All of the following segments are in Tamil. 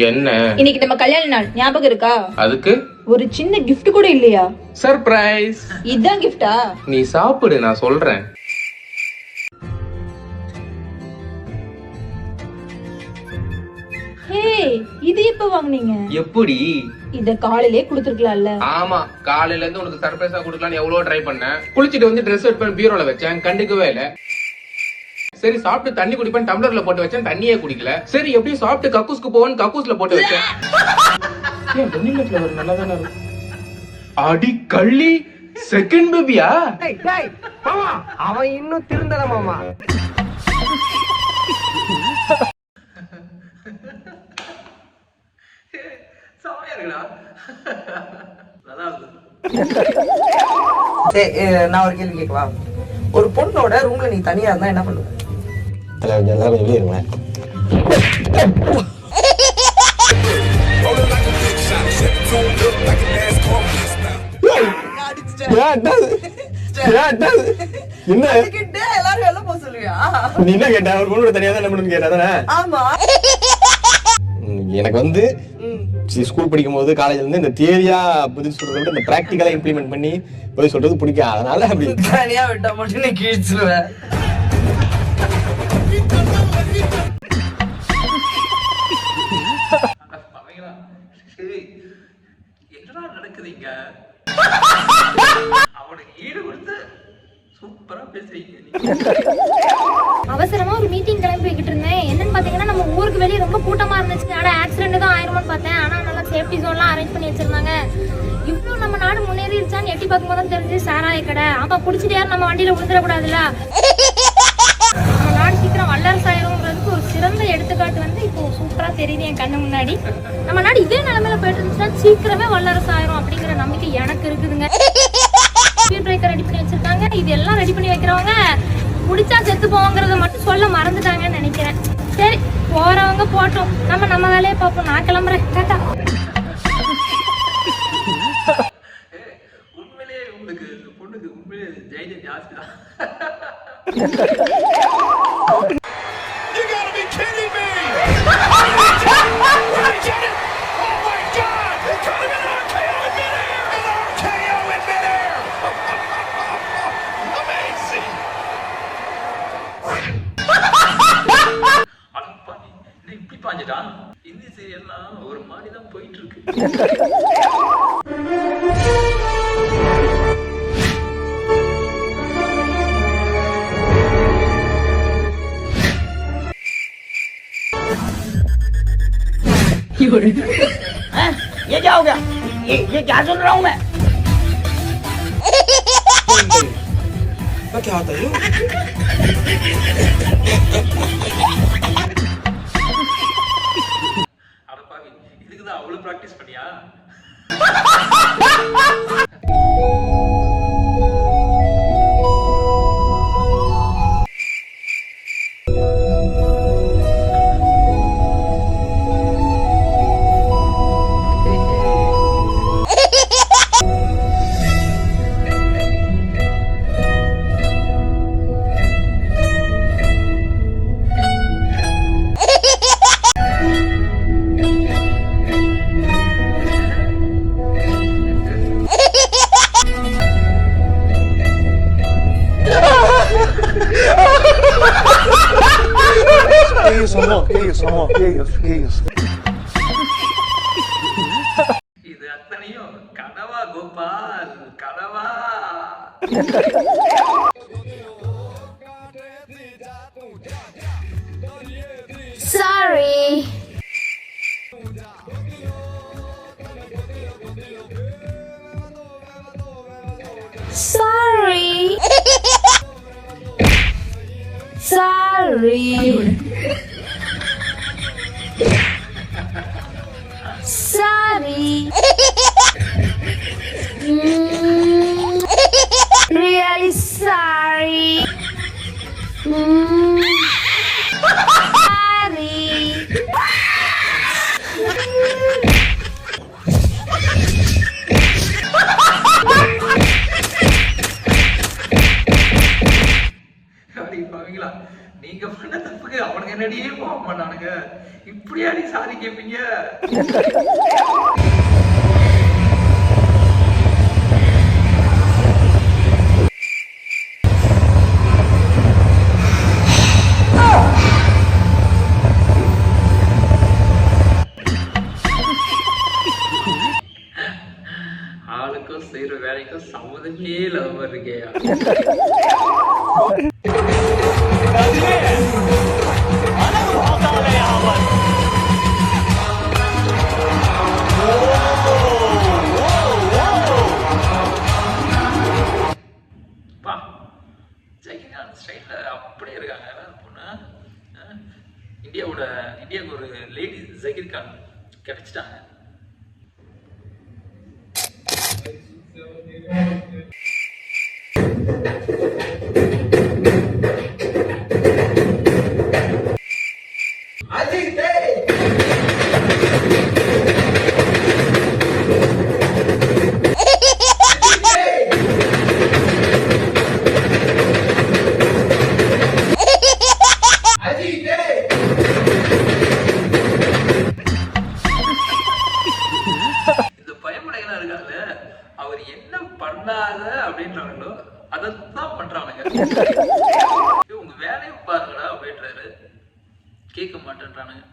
என்ன? இன்னைக்கு நம்ம கல்யாண நாள் ஞாபகம் இருக்கா? அதுக்கு ஒரு சின்ன gift கூட இல்லையா? சர்ப்ரைஸ். இதான் gift-ஆ? நீ சாப்பிடு, நான் சொல்றேன். ஹே, இது எப்ப வாங்குனீங்க? எப்படி? இத காலையிலே கொடுத்துருக்கலாம்ல. ஆமா, காலையில இருந்து உனக்கு சர்ப்ரைஸா கொடுக்கலாம்னு எவ்வளவு ட்ரை பண்ணேன். குளிச்சிட்டு வந்து ட்ரெஸ் எடுத்து பீரோல வச்சேன், கண்டுக்கவே இல்ல. சரி சாப்பிட்டு தண்ணி குடிப்பேன் டம்ளர்ல போட்டு வச்சேன், தண்ணியே குடிக்கல. சரி எப்படியும் சாப்பிட்டு கக்கூஸ்க்கு போவேன், கக்கூஸ்ல போட்டு வச்சேன். ஏன் வெண்ணிலா ஃப்ளேவர் நல்லா தானே இருக்கு. அடி கள்ளி, செகண்ட் பேபியா? மாமா அவன் இன்னும் திருந்தல மாமா. நான் ஒரு கேள்வி கேட்கவா? ஒரு பொண்ணோட ரூம்ல நீ தனியா இருந்தா என்ன பண்ணுவ? எல்லாரும் வெளியே இருங்க. என்ன எல்லாரும் வெளில போக சொல்லுவியா? நீ என்ன கேட்ட? ஒரு பொண்ணோட தனியா தான் என்ன பண்ணுன்னு கேட்டா தானே? ஆமா. எனக்கு வந்து ஸ்கூல் படிக்கும் போது காலேஜ்ல இருந்து இந்த தியரியா பதில் சொல்றத விட இந்த பிராக்டிகலா இம்ப்ளிமெண்ட் பண்ணி பதில் சொல்றது பிடிக்கும். அதனால அப்படி தனியா விட்டா மட்டும் நீ கிழிச்சிருவ. என்னடா நடக்குதுங்க? அவனுக்கு ஈடு கொடுத்து சூப்பரா பேசுறீங்க. அவசரமா ஒரு மீட்டிங் கிளம்பி போய்கிட்டு இருந்தேன். என்னன்னு பாத்தீங்கன்னா நம்ம ஊருக்கு வெளியே ரொம்ப கூட்டமா இருந்துச்சு. ஆனா ஆக்சிடென்ட் தான் ஆயிரும்னு பார்த்தேன். ஆனா நல்லா சேஃப்டி ஜோன்லாம் அரேஞ்ச் பண்ணி வச்சிருந்தாங்க. இவ்வளவு நம்ம நாடு முன்னேறிடுச்சான்னு எட்டி பார்க்கும்போது தான் தெரிஞ்சு சாராய கடை. அப்ப குடிச்சிட்டு யாரும் நம்ம வண்டியில விழுந்துடக்கூடாதுல்ல. நம்ம நாடு சீக்கிரம் வல்லரசு ஆயிரும்ன்றதுக்கு ஒரு சிறந்த எடுத்துக்காட்டு வந்து இப்போ சூப்பரா தெரியுது என் கண்ணு முன்னாடி. நம்ம நாடு இதே நிலைமையில போயிட்டு இருந்துச்சுன்னா சீக்கிரமே வல்லரசு ஆயிரும் அப்படிங்கிற நம்பிக்கை எனக்கு இருக்குதுங்க. ஸ்பீட் பிரேக்கர் ரெடி பண்ணி வச்சிருக்காங்க. இது எல்லாம் ரெடி பண்ணி வைக்கிறவங்க குடிச்சா செத்து போவாங்கிறத மட்டும் சொல்ல மறந்துட்டாங்கன்னு நினைக்கிறேன். சரி போறவங்க போட்டோம், நம்ம வேலையை பார்ப்போம். நான் கிளம்புறேன். டாடா. உண்மையிலேயே உங்களுக்கு பொண்ணுக்கு உண்மையிலே தைரியம் ஜாஸ்தி தான். You gotta be kidding me! Oh my God! They're coming in RKO in midair! An RKO in midair! Amazing! அடப்பாவி, நீ இப்படி பாஞ்சிட்டா? இந்தி சீரியல்லாம் ஒரு மாதிரி தான் போயிட்டு இருக்கு. ये क्या हो गया? ये क्या सुन रहा हूँ मैं? क्या होता है? அடப்பாவி, இதுக்குதான் அவ்வளவு பிராக்டிஸ் பண்ணியா? இது அத்தனையும் கனவா கோபால், கனவா? Sorry. Sorry. Sorry. Sorry. Really sorry. Sorry. நீங்க பண்ண தப்புக்கு அவனுக்கு என்னடியே போக மாட்டானுங்க. இப்படியா நீ சாரி கேட்பீங்க? ஆளுக்கும் செய்யற வேலைக்கும் சம்மதமே இல்லாம இருக்கேயா. ஜெயகாந்த் ஸ்டைல்ல அப்படியே இருக்காங்க பொண்ணு. இந்தியாவுக்கு ஒரு லேடி ஜகீர் கான் கிடைச்சிட்டாங்க. இந்த பயமடைகளாக இருக்காங்க, அவர் என்ன பண்ணாத அப்படின்றாங்களோ அதைத்தான் பண்றானுங்க. உங்க வேலையை பாருங்கடா அப்படின்றாரு, கேட்க மாட்டேன்றானுங்க.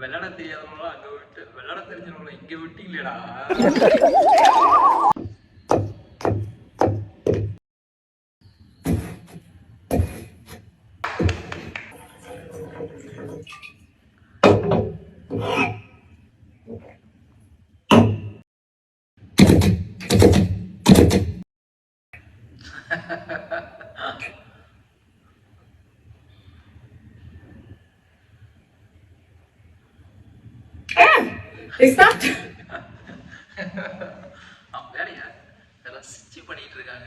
விளையாட தெரியாதவங்களும் அங்க விட்டு, விளையாட தெரிஞ்சவங்களும் இங்க விட்டீங்களேடா. வேலையா ரசிச்சு பண்ணிட்டு இருக்காங்க.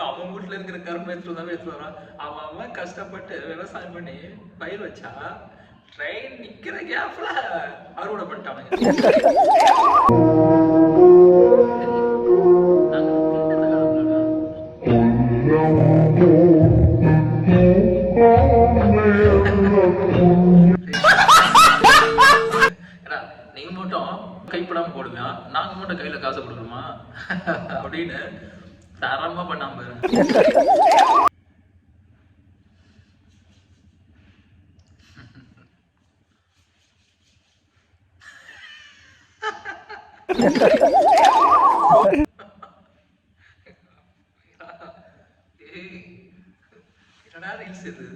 அவன் வீட்டுல இருக்கிற கரும்பு எடுத்து வரான். அவன் கஷ்டப்பட்டு விவசாயம் பண்ணி பயிர் வச்சா ட்ரெயின் நிக்கிற கேப்ல அறுவடை பண்ணிட்டானுங்க. நீங்க மட்டும் கைப்படாம போடுங்க, நாங்க மட்டும் கையில காசு கொடுக்கணுமா அப்படின்னு தரமா பண்ணாம பாருங்க. என்னடா ரீல்ஸ் இது?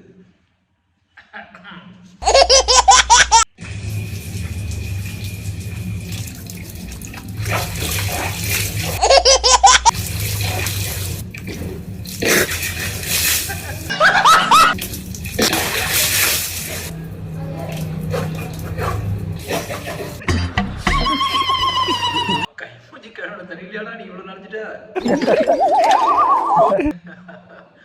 கைமூஞ்சி கிழமை தண்ணியிலடா நீ இவ்வளவு நினைச்சிட்ட.